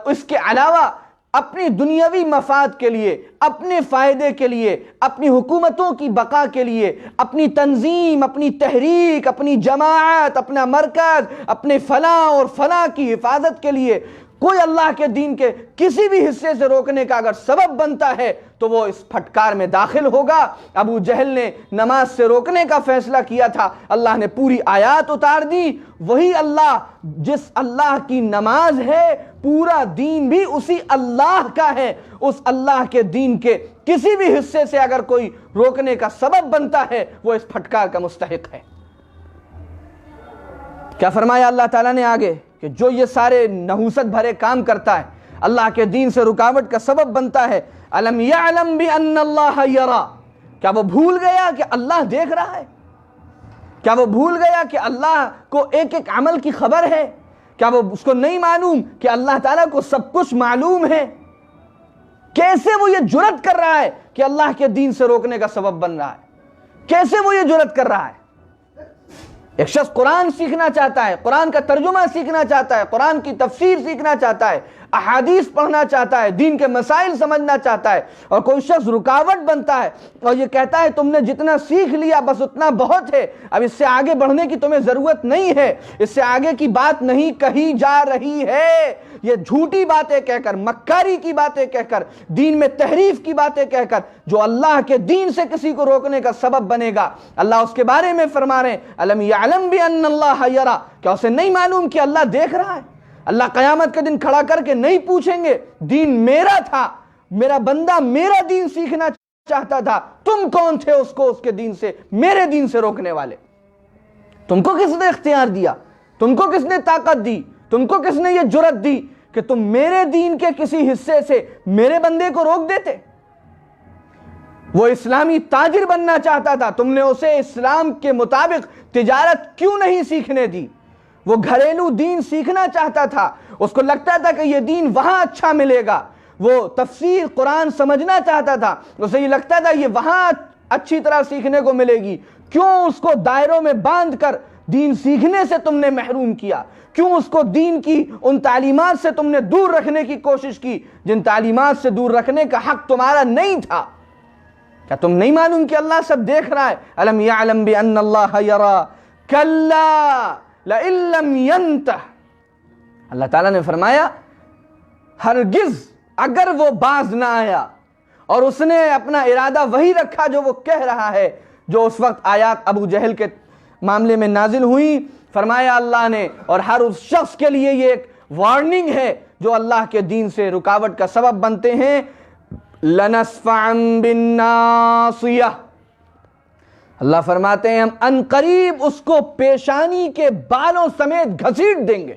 اس کے علاوہ اپنی دنیاوی مفاد کے لیے، اپنے فائدے کے لیے، اپنی حکومتوں کی بقا کے لیے، اپنی تنظیم، اپنی تحریک، اپنی جماعت، اپنا مرکز، اپنے فلاں اور فلاں کی حفاظت کے لیے کوئی اللہ کے دین کے کسی بھی حصے سے روکنے کا اگر سبب بنتا ہے تو وہ اس پھٹکار میں داخل ہوگا۔ ابو جہل نے نماز سے روکنے کا فیصلہ کیا تھا، اللہ نے پوری آیات اتار دی، وہی اللہ جس اللہ کی نماز ہے پورا دین بھی اسی اللہ کا ہے، اس اللہ کے دین کے کسی بھی حصے سے اگر کوئی روکنے کا سبب بنتا ہے وہ اس پھٹکار کا مستحق ہے۔ کیا فرمایا اللہ تعالیٰ نے آگے کہ جو یہ سارے نحوست بھرے کام کرتا ہے، اللہ کے دین سے رکاوٹ کا سبب بنتا ہے، الم یعلم بان اللہ یرا، کیا وہ بھول گیا کہ اللہ دیکھ رہا ہے؟ کیا وہ بھول گیا کہ اللہ کو ایک ایک عمل کی خبر ہے؟ کیا وہ اس کو نہیں معلوم کہ اللہ تعالیٰ کو سب کچھ معلوم ہے؟ کیسے وہ یہ جرأت کر رہا ہے کہ اللہ کے دین سے روکنے کا سبب بن رہا ہے؟ کیسے وہ یہ جرأت کر رہا ہے؟ ایک شخص قرآن سیکھنا چاہتا ہے، قرآن کا ترجمہ سیکھنا چاہتا ہے، قرآن کی تفسیر سیکھنا چاہتا ہے، احادیث پڑھنا چاہتا ہے، دین کے مسائل سمجھنا چاہتا ہے، اور کوئی شخص رکاوٹ بنتا ہے اور یہ کہتا ہے تم نے جتنا سیکھ لیا بس اتنا بہت ہے، اب اس سے آگے بڑھنے کی تمہیں ضرورت نہیں ہے، اس سے آگے کی بات نہیں کہی جا رہی ہے، یہ جھوٹی باتیں کہہ کر، مکاری کی باتیں کہہ کر، دین میں تحریف کی باتیں کہہ کر جو اللہ کے دین سے کسی کو روکنے کا سبب بنے گا، اللہ اس کے بارے میں فرما رہے ہیں الم یعلم بان اللہ یرا، کیا اسے نہیں معلوم کہ اللہ دیکھ رہا ہے؟ اللہ قیامت کے دن کھڑا کر کے نہیں پوچھیں گے دین میرا تھا، میرا بندہ میرا دین سیکھنا چاہتا تھا، تم کون تھے اس کو اس کے دین سے، میرے دین سے روکنے والے؟ تم کو کس نے اختیار دیا؟ تم کو کس نے طاقت دی؟ تم کو کس نے یہ جرأت دی کہ تم میرے دین کے کسی حصے سے میرے بندے کو روک دیتے؟ وہ اسلامی تاجر بننا چاہتا تھا، تم نے اسے اسلام کے مطابق تجارت کیوں نہیں سیکھنے دی؟ وہ گھریلو دین سیکھنا چاہتا تھا، اس کو لگتا تھا کہ یہ دین وہاں اچھا ملے گا، وہ تفسیر قرآن سمجھنا چاہتا تھا، اسے یہ لگتا تھا یہ وہاں اچھی طرح سیکھنے کو ملے گی، کیوں اس کو دائروں میں باندھ کر دین سیکھنے سے تم نے محروم کیا؟ کیوں اس کو دین کی ان تعلیمات سے تم نے دور رکھنے کی کوشش کی جن تعلیمات سے دور رکھنے کا حق تمہارا نہیں تھا؟ کیا تم نہیں معلوم کہ اللہ سب دیکھ رہا ہے؟ الم یعلم بان اللہ یرا کلا لئن لم ینتہ، اللہ تعالیٰ نے فرمایا ہرگز اگر وہ باز نہ آیا اور اس نے اپنا ارادہ وہی رکھا جو وہ کہہ رہا ہے، جو اس وقت آیات ابو جہل کے معاملے میں نازل ہوئی، فرمایا اللہ نے، اور ہر اس شخص کے لیے یہ ایک وارننگ ہے جو اللہ کے دین سے رکاوٹ کا سبب بنتے ہیں، لَنَسْفَعًا بِالنَّاصِيَةِ، اللہ فرماتے ہیں ہم ان قریب اس کو پیشانی کے بالوں سمیت گھسیٹ دیں گے۔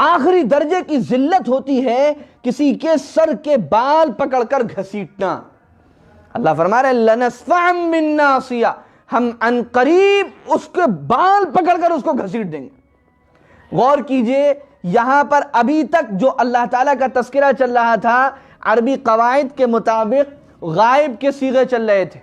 آخری درجے کی ذلت ہوتی ہے کسی کے سر کے بال پکڑ کر گھسیٹنا۔ اللہ فرما رہے لَنَسْفَعًا بِالنَّاصِيَةِ، ہم ان قریب اس کے بال پکڑ کر اس کو گھسیٹ دیں گے۔ غور کیجئے، یہاں پر ابھی تک جو اللہ تعالیٰ کا تذکرہ چل رہا تھا، عربی قواعد کے مطابق غائب کے صیغے چل رہے تھے،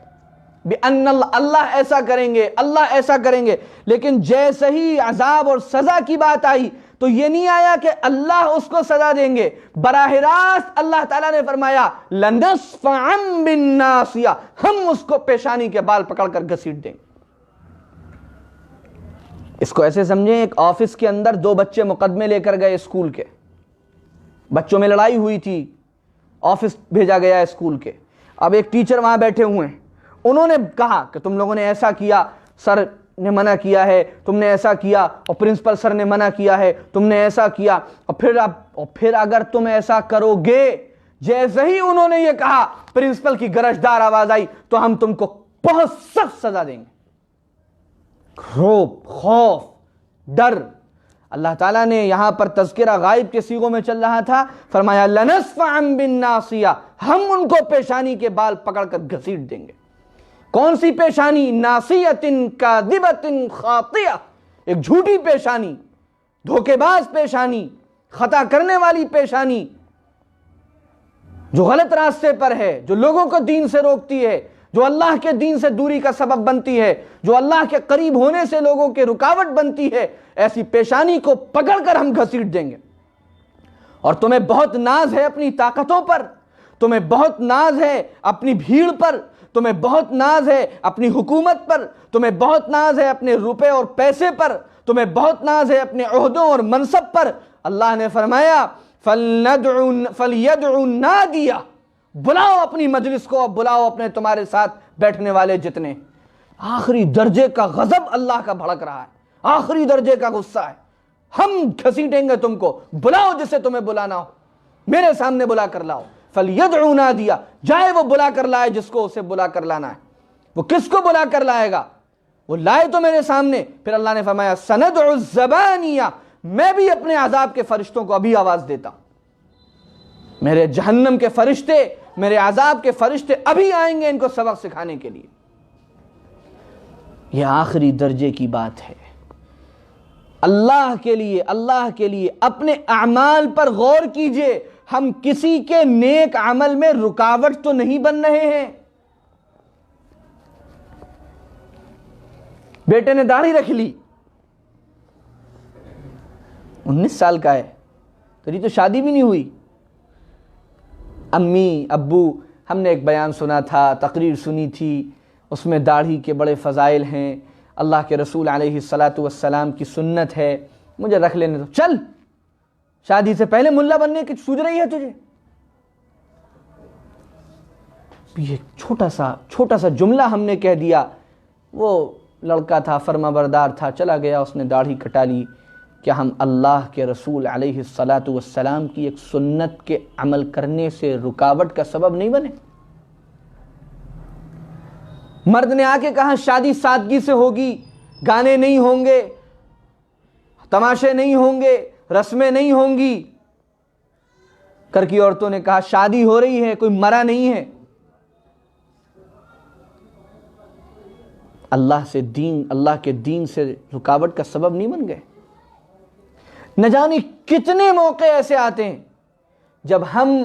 بِأَنَّ اللہ ایسا کریں گے، اللہ ایسا کریں گے، لیکن جیسے ہی عذاب اور سزا کی بات آئی تو یہ نہیں آیا کہ اللہ اس کو سزا دیں گے، براہ راست اللہ تعالیٰ نے فرمایا لَنَسْفَعًا بِالنَّاصِيَةِ، ہم اس کو پیشانی کے بال پکڑ کر گھسیٹ دیں گے۔ اس کو ایسے سمجھیں، ایک آفس کے اندر دو بچے مقدمے لے کر گئے اسکول کے، بچوں میں لڑائی ہوئی تھی، آفس بھیجا گیا اسکول کے، اب ایک ٹیچر وہاں بیٹھے ہوئے ہیں، انہوں نے کہا کہ تم لوگوں نے ایسا کیا، سر نے منع کیا ہے، تم نے ایسا کیا، اور پرنسپل سر نے منع کیا ہے، تم نے ایسا کیا، اور پھر اگر تم ایسا کرو گے، جیسے ہی انہوں نے یہ کہا پرنسپل کی گرجدار آواز آئی تو ہم تم کو بہت سخت سزا دیں گے۔ روب، خوف، ڈر، اللہ تعالیٰ نے یہاں پر تذکرہ غائب کے صیغوں میں چل رہا تھا، فرمایا لَنَسْفَعًا بِالنَّاصِيَةِ، ہم ان کو پیشانی کے بال پکڑ کر گھسیٹ دیں گے۔ کون سی پیشانی؟ ناصیۃ کاذبۃ خاطئہ، ایک جھوٹی پیشانی، دھوکے باز پیشانی، خطا کرنے والی پیشانی، جو غلط راستے پر ہے، جو لوگوں کو دین سے روکتی ہے، جو اللہ کے دین سے دوری کا سبب بنتی ہے، جو اللہ کے قریب ہونے سے لوگوں کے رکاوٹ بنتی ہے، ایسی پیشانی کو پکڑ کر ہم گھسیٹ دیں گے۔ اور تمہیں بہت ناز ہے اپنی طاقتوں پر، تمہیں بہت ناز ہے اپنی بھیڑ پر، تمہیں بہت ناز ہے اپنی حکومت پر، تمہیں بہت ناز ہے اپنے روپے اور پیسے پر، تمہیں بہت ناز ہے اپنے عہدوں اور منصب پر۔ اللہ نے فرمایا فَلْيَدْعُ النَّادِيَ، بلاؤ اپنی مجلس کو، بلاؤ اپنے تمہارے ساتھ بیٹھنے والے جتنے۔ آخری درجے کا غضب اللہ کا بھڑک رہا ہے، آخری درجے کا غصہ ہے، ہم گھسیٹیں گے تم کو، بلاؤ جسے تمہیں بلانا ہو، میرے سامنے بلا کر لاؤ۔ فَلْيَدْعُ نَادِيَ، جائے وہ بلا کر لائے جس کو اسے بلا کر لانا ہے۔ وہ کس کو بلا کر لائے گا؟ وہ لائے تو میرے سامنے۔ پھر اللہ نے فرمایا سَنَدْعُ الزَّبَانِيَ، میں بھی اپنے عذاب کے فرشتوں کو ابھی آواز دیتا ہوں، میرے جہنم کے فرشتے، میرے عذاب کے فرشتے ابھی آئیں گے ان کو سبق سکھانے کے لیے۔ یہ آخری درجے کی بات ہے۔ اللہ کے لیے اپنے اعمال پر غور کیجئے، ہم کسی کے نیک عمل میں رکاوٹ تو نہیں بن رہے ہیں۔ بیٹے نے داڑھی رکھ لی، 19 سال کا ہے، تیری تو شادی بھی نہیں ہوئی۔ امی ابو، ہم نے ایک بیان سنا تھا، تقریر سنی تھی، اس میں داڑھی کے بڑے فضائل ہیں، اللہ کے رسول علیہ السلام کی سنت ہے، مجھے رکھ لینے دو، چل شادی سے پہلے ملا بننے کی سوچ رہی ہے تجھے۔ یہ چھوٹا سا جملہ ہم نے کہہ دیا، وہ لڑکا تھا، فرما بردار تھا، چلا گیا، اس نے داڑھی کٹا لی۔ کیا ہم اللہ کے رسول علیہ السلام کی ایک سنت کے عمل کرنے سے رکاوٹ کا سبب نہیں بنے؟ مرد نے آ کے کہا شادی سادگی سے ہوگی، گانے نہیں ہوں گے، تماشے نہیں ہوں گے، رسمیں نہیں ہوں گی۔ گھر کی عورتوں نے کہا شادی ہو رہی ہے، کوئی مرا نہیں ہے۔ اللہ کے دین سے رکاوٹ کا سبب نہیں بن گئے۔ نہ جانے کتنے موقع ایسے آتے ہیں جب ہم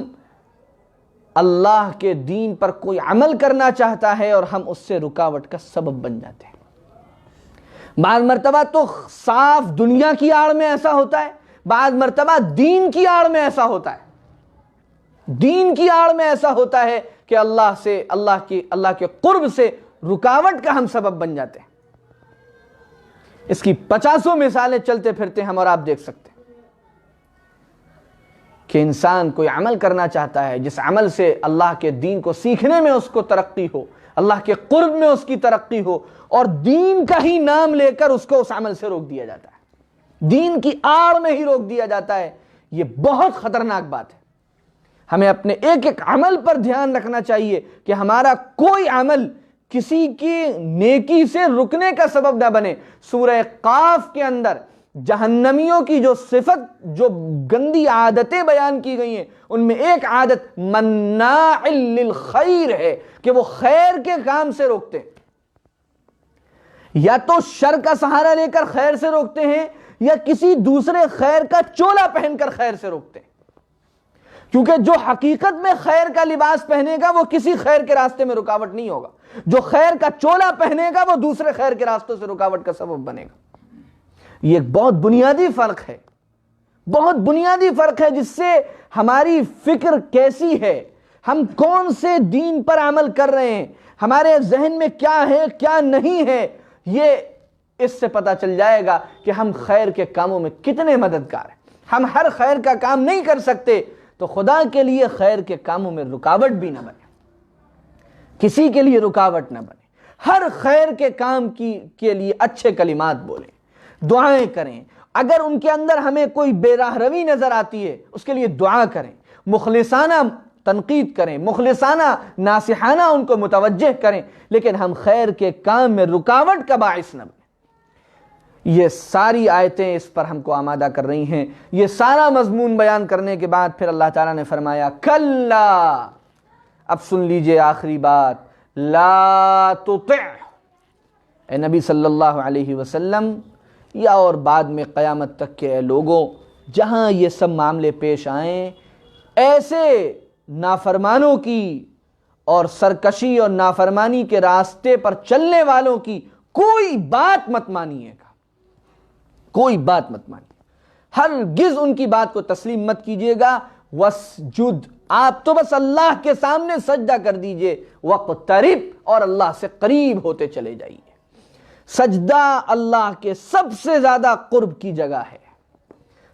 اللہ کے دین پر کوئی عمل کرنا چاہتا ہے اور ہم اس سے رکاوٹ کا سبب بن جاتے ہیں۔ بعض مرتبہ تو صاف دنیا کی آڑ میں ایسا ہوتا ہے، بعض مرتبہ دین کی آڑ میں ایسا ہوتا ہے، دین کی آڑ میں ایسا ہوتا ہے کہ اللہ کے قرب سے رکاوٹ کا ہم سبب بن جاتے ہیں۔ اس کی 50 مثالیں چلتے پھرتے ہم اور آپ دیکھ سکتے ہیں کہ انسان کوئی عمل کرنا چاہتا ہے جس عمل سے اللہ کے دین کو سیکھنے میں اس کو ترقی ہو، اللہ کے قرب میں اس کی ترقی ہو، اور دین کا ہی نام لے کر اس کو اس عمل سے روک دیا جاتا ہے، دین کی آڑ میں ہی روک دیا جاتا ہے، یہ بہت خطرناک بات ہے۔ ہمیں اپنے ایک ایک عمل پر دھیان رکھنا چاہیے کہ ہمارا کوئی عمل کسی کی نیکی سے رکنے کا سبب نہ بنے۔ سورہ قاف کے اندر جہنمیوں کی جو صفت، جو گندی عادتیں بیان کی گئی ہیں، ان میں ایک عادت مناع للخیر ہے کہ وہ خیر کے کام سے روکتے ہیں، یا تو شر کا سہارا لے کر خیر سے روکتے ہیں، یا کسی دوسرے خیر کا چولا پہن کر خیر سے روکتے ہیں، کیونکہ جو حقیقت میں خیر کا لباس پہنے گا وہ کسی خیر کے راستے میں رکاوٹ نہیں ہوگا، جو خیر کا چولا پہنے گا وہ دوسرے خیر کے راستوں سے رکاوٹ کا سبب بنے گا۔ یہ ایک بہت بنیادی فرق ہے، بہت بنیادی فرق ہے، جس سے ہماری فکر کیسی ہے، ہم کون سے دین پر عمل کر رہے ہیں، ہمارے ذہن میں کیا ہے کیا نہیں ہے، یہ اس سے پتہ چل جائے گا کہ ہم خیر کے کاموں میں کتنے مددگار ہیں۔ ہم ہر خیر کا کام نہیں کر سکتے، تو خدا کے لیے خیر کے کاموں میں رکاوٹ بھی نہ بنے، کسی کے لیے رکاوٹ نہ بنے، ہر خیر کے کام کے لیے اچھے کلمات بولیں، دعائیں کریں، اگر ان کے اندر ہمیں کوئی بے راہ روی نظر آتی ہے اس کے لیے دعا کریں، مخلصانہ تنقید کریں، مخلصانہ ناصحانہ ان کو متوجہ کریں، لیکن ہم خیر کے کام میں رکاوٹ کا باعث نہ بنیں۔ یہ ساری آیتیں اس پر ہم کو آمادہ کر رہی ہیں۔ یہ سارا مضمون بیان کرنے کے بعد پھر اللہ تعالیٰ نے فرمایا کلا، اب سن لیجئے آخری بات، لا تطع، اے نبی صلی اللہ علیہ وسلم، یا اور بعد میں قیامت تک کے اے لوگوں، جہاں یہ سب معاملے پیش آئیں، ایسے نافرمانوں کی اور سرکشی اور نافرمانی کے راستے پر چلنے والوں کی کوئی بات مت مانیے گا، کوئی بات مت مانیے، ہرگز ان کی بات کو تسلیم مت کیجیے گا۔ واسجد، آپ تو بس اللہ کے سامنے سجدہ کر دیجئے، واقترب، اور اللہ سے قریب ہوتے چلے جائیے۔ سجدہ اللہ کے سب سے زیادہ قرب کی جگہ ہے،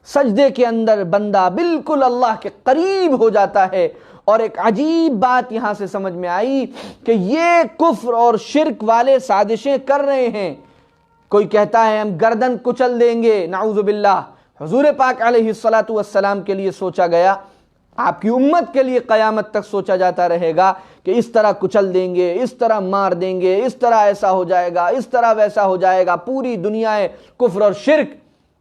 سجدے کے اندر بندہ بالکل اللہ کے قریب ہو جاتا ہے۔ اور ایک عجیب بات یہاں سے سمجھ میں آئی کہ یہ کفر اور شرک والے سازشیں کر رہے ہیں۔ کوئی کہتا ہے ہم گردن کچل دیں گے، نعوذ باللہ، حضور پاک علیہ السلام کے لیے سوچا گیا، آپ کی امت کے لیے قیامت تک سوچا جاتا رہے گا کہ اس طرح کچل دیں گے، اس طرح مار دیں گے، اس طرح ایسا ہو جائے گا، اس طرح ویسا ہو جائے گا، پوری دنیا کفر اور شرک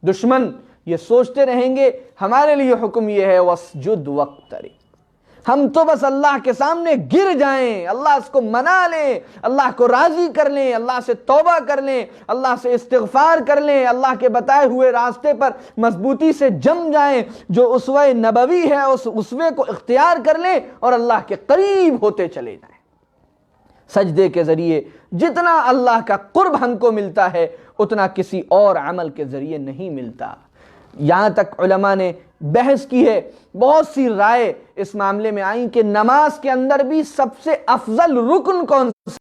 دشمن یہ سوچتے رہیں گے۔ ہمارے لیے حکم یہ ہے واسجد واقترب، ہم تو بس اللہ کے سامنے گر جائیں، اللہ اس کو منا لیں، اللہ کو راضی کر لیں، اللہ سے توبہ کر لیں، اللہ سے استغفار کر لیں، اللہ کے بتائے ہوئے راستے پر مضبوطی سے جم جائیں، جو اسوہ نبوی ہے اس اسوے کو اختیار کر لیں اور اللہ کے قریب ہوتے چلے جائیں۔ سجدے کے ذریعے جتنا اللہ کا قرب ہم کو ملتا ہے اتنا کسی اور عمل کے ذریعے نہیں ملتا۔ یہاں تک علماء نے بحث کی ہے، بہت سی رائے اس معاملے میں آئیں کہ نماز کے اندر بھی سب سے افضل رکن کون سا؟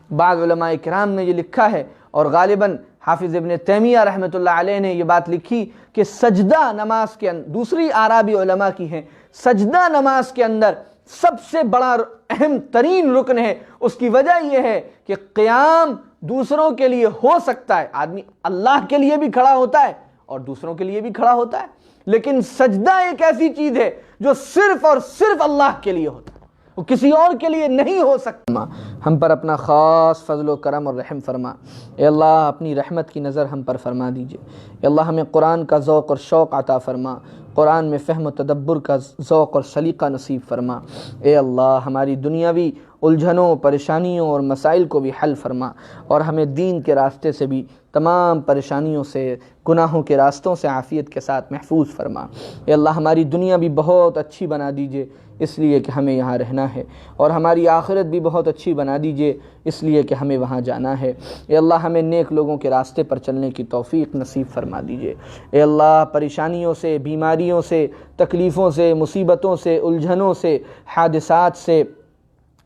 بعض علماء کرام نے یہ لکھا ہے، اور غالباً حافظ ابن تیمیہ رحمۃ اللہ علیہ نے یہ بات لکھی کہ سجدہ نماز کے اندر، دوسری آراء بھی علماء کی ہیں، سجدہ نماز کے اندر سب سے بڑا اہم ترین رکن ہے۔ اس کی وجہ یہ ہے کہ قیام دوسروں کے لیے ہو سکتا ہے، آدمی اللہ کے لیے بھی کھڑا ہوتا ہے اور دوسروں کے لیے بھی کھڑا ہوتا ہے، لیکن سجدہ ایک ایسی چیز ہے جو صرف اور صرف اللہ کے لیے ہوتا ہے، وہ کسی اور کے لیے نہیں ہو سکتا۔ ہم پر اپنا خاص فضل و کرم اور رحم فرما، اے اللہ اپنی رحمت کی نظر ہم پر فرما دیجئے، اے اللہ ہمیں قرآن کا ذوق اور شوق عطا فرما، قرآن میں فہم و تدبر کا ذوق اور سلیقہ نصیب فرما، اے اللہ ہماری دنیاوی الجھنوں، پریشانیوں اور مسائل کو بھی حل فرما، اور ہمیں دین کے راستے سے بھی تمام پریشانیوں سے، گناہوں کے راستوں سے عافیت کے ساتھ محفوظ فرما۔ اے اللہ ہماری دنیا بھی بہت اچھی بنا دیجئے اس لیے کہ ہمیں یہاں رہنا ہے، اور ہماری آخرت بھی بہت اچھی بنا دیجئے اس لیے کہ ہمیں وہاں جانا ہے۔ اے اللہ ہمیں نیک لوگوں کے راستے پر چلنے کی توفیق نصیب فرما دیجئے۔ اے اللہ پریشانیوں سے، بیماریوں سے، تکلیفوں سے، مصیبتوں سے، الجھنوں سے، حادثات سے،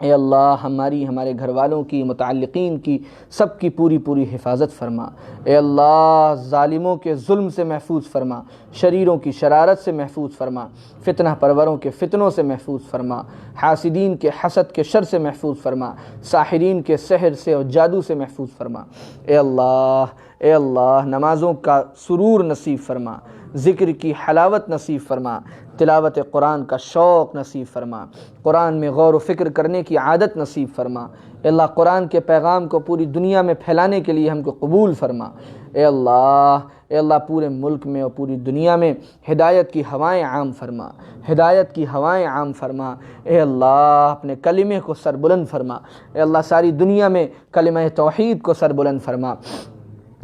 اے اللہ ہماری، ہمارے گھر والوں کی، متعلقین کی، سب کی پوری پوری حفاظت فرما۔ اے اللہ ظالموں کے ظلم سے محفوظ فرما، شریروں کی شرارت سے محفوظ فرما، فتنہ پروروں کے فتنوں سے محفوظ فرما، حاسدین کے حسد کے شر سے محفوظ فرما، ساحرین کے سحر سے اور جادو سے محفوظ فرما۔ اے اللہ نمازوں کا سرور نصیب فرما، ذکر کی حلاوت نصیب فرما، تلاوت قرآن کا شوق نصیب فرما، قرآن میں غور و فکر کرنے کی عادت نصیب فرما۔ اے اللہ قرآن کے پیغام کو پوری دنیا میں پھیلانے کے لیے ہم کو قبول فرما۔ اے اللہ پورے ملک میں اور پوری دنیا میں ہدایت کی ہوائیں عام فرما، ہدایت کی ہوائیں عام فرما۔ اے اللہ اپنے کلمے کو سربلند فرما۔ اے اللہ ساری دنیا میں کلمہ توحید کو سربلند فرما۔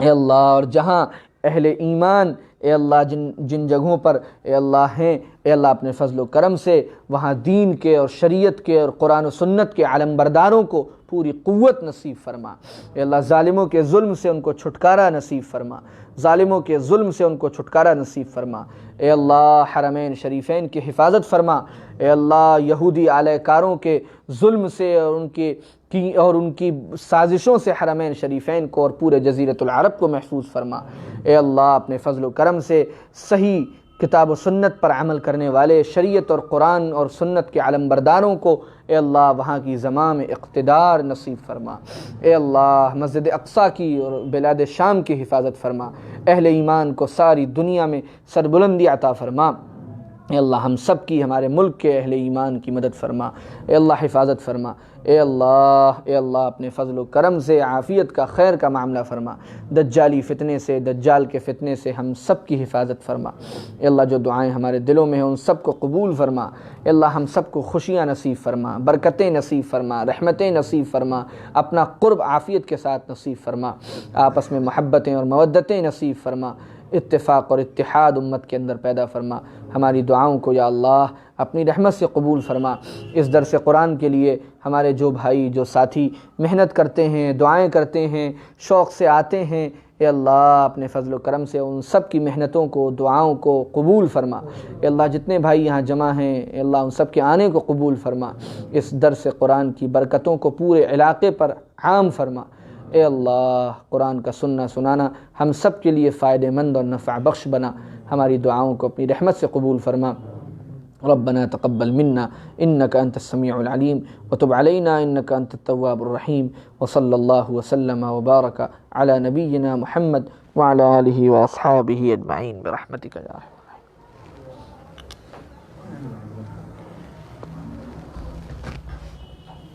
اے اللہ اور جہاں اہل ایمان اے اللہ جن جگہوں پر اے اللہ ہیں، اے اللہ اپنے فضل و کرم سے وہاں دین کے اور شریعت کے اور قرآن و سنت کے علم برداروں کو پوری قوت نصیب فرما۔ اے اللہ ظالموں کے ظلم سے ان کو چھٹکارا نصیب فرما، ظالموں کے ظلم سے ان کو چھٹکارا نصیب فرما۔ اے اللہ حرمین شریفین کی حفاظت فرما۔ اے اللہ یہودی اعلی کاروں کے ظلم سے اور ان کی سازشوں سے حرمین شریفین کو اور پورے جزیرۃ العرب کو محفوظ فرما۔ اے اللہ اپنے فضل و کرم سے صحیح کتاب و سنت پر عمل کرنے والے شریعت اور قرآن اور سنت کے علم برداروں کو اے اللہ وہاں کی زمام اقتدار نصیب فرما۔ اے اللہ مسجد اقصیٰ کی اور بلاد شام کی حفاظت فرما، اہل ایمان کو ساری دنیا میں سربلندی عطا فرما۔ اے اللہ ہم سب کی، ہمارے ملک کے اہل ایمان کی مدد فرما۔ اے اللہ حفاظت فرما۔ اے اللہ اپنے فضل و کرم سے عافیت کا، خیر کا معاملہ فرما۔ دجالی فتنے سے، دجال کے فتنے سے ہم سب کی حفاظت فرما۔ اے اللہ جو دعائیں ہمارے دلوں میں ہیں ان سب کو قبول فرما۔ اے اللہ ہم سب کو خوشیاں نصیب فرما، برکتیں نصیب فرما، رحمتیں نصیب فرما، اپنا قرب عافیت کے ساتھ نصیب فرما، آپس میں محبتیں اور مودتیں نصیب فرما، اتفاق اور اتحاد امت کے اندر پیدا فرما۔ ہماری دعاؤں کو یا اللہ اپنی رحمت سے قبول فرما۔ اس درس قرآن کے لیے ہمارے جو بھائی، جو ساتھی محنت کرتے ہیں، دعائیں کرتے ہیں، شوق سے آتے ہیں، اے اللہ اپنے فضل و کرم سے ان سب کی محنتوں کو، دعاؤں کو قبول فرما۔ اے اللہ جتنے بھائی یہاں جمع ہیں، اے اللہ ان سب کے آنے کو قبول فرما۔ اس درس قرآن کی برکتوں کو پورے علاقے پر عام فرما۔ اے اللہ قرآن کا سننا سنانا ہم سب کے لیے فائدہ مند اور نفع بخش بنا۔ ہماری دعاؤں کو اپنی رحمت سے قبول فرما۔ ربنا تقبل منا انك انت السميع العليم وتب علينا انك انت التواب الرحيم وصلى الله وسلم وبارك على نبينا محمد وعلى اله واصحابه اجمعين برحمتك يا ارحم